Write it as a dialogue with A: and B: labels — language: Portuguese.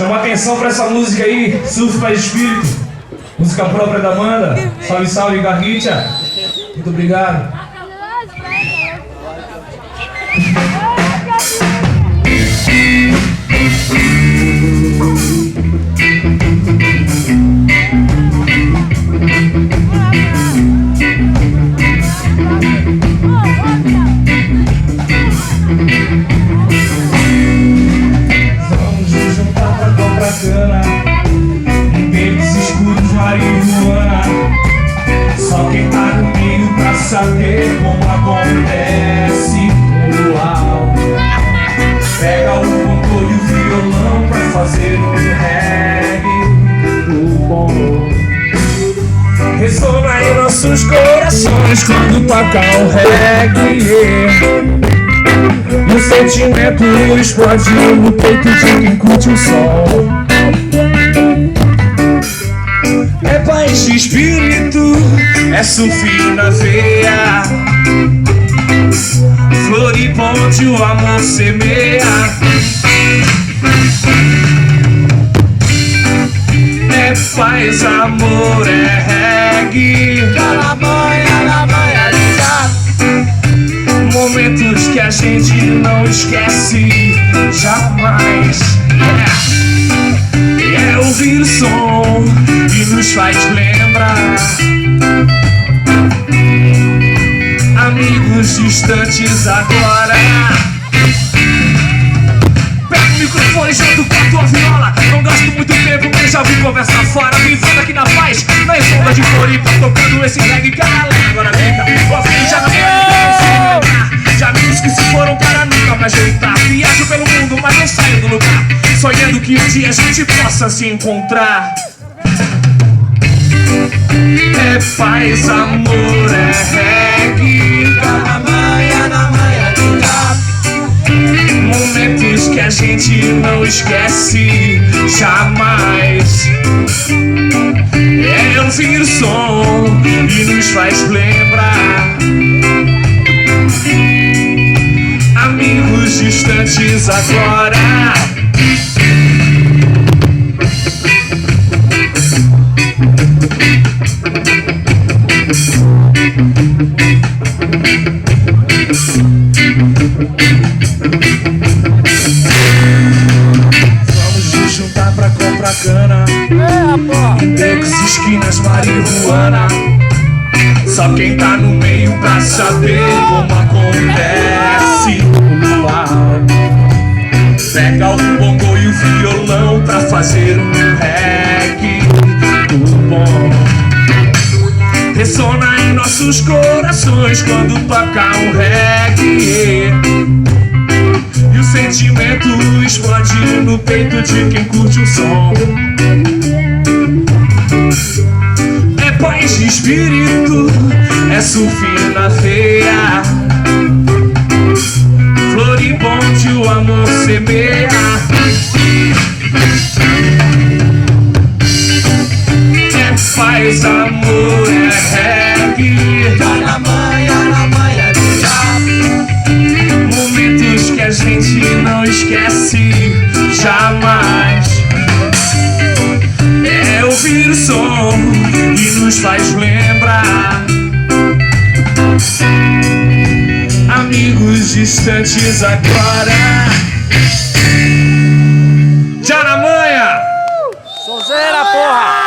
A: Chama atenção pra essa música aí, Surf Paz de Espírito. Música própria da Amanda. Salve, salve, Garricha. Muito obrigado. Vamos juntar pra comprar cana, em becos escuros, marihuana. Só quem tá no meio pra saber como acontece no alto. Pega o bongo e o violão pra fazer um reggae do bom. Ressona em nossos corações quando toca um reggae. E o sentimento explode no peito de quem curte o som. É paz de espírito, é surf na veia. Floripa onde o amor semeia. É paz, amor, é reggae. Na banha de gato. Momentos que a gente não esquece jamais. É ouvir o som que nos faz lembrar amigos distantes agora. Pega o microfone junto com a tua viola. Não gasto muito tempo, mas já vi conversa fora. Me vendo aqui na paz, na escola de Floripa, tocando esse reggae que a galera agora brinca. O fim já não é de amigos que se foram para nunca mais voltar. Viajo pelo mundo, mas não saio do lugar, sonhando que um dia a gente possa se encontrar. É paz, amor, é reggae. Na manhã do gato. Momentos que a gente não esquece jamais. É ouvir o som e nos faz lembrar amigos distantes agora. Vamos nos juntar pra comprar cana, em becos, esquinas, marihuana. Só quem tá no meio pra saber como acontece no alto. Pega o bongo e o violão pra fazer um reggae do bom. Ressona em nossos corações quando toca um reggae. E o sentimento explode no peito de quem curte o som. É paz de espírito, é surf na veia. Floripa onde o amor semeia. É paz, amor, é reggae. Na manhã do gato. Momentos que a gente não esquece jamais. É ouvir o som e nos faz lembrar amigos distantes agora. Já na manhã!
B: Sonzeira, porra!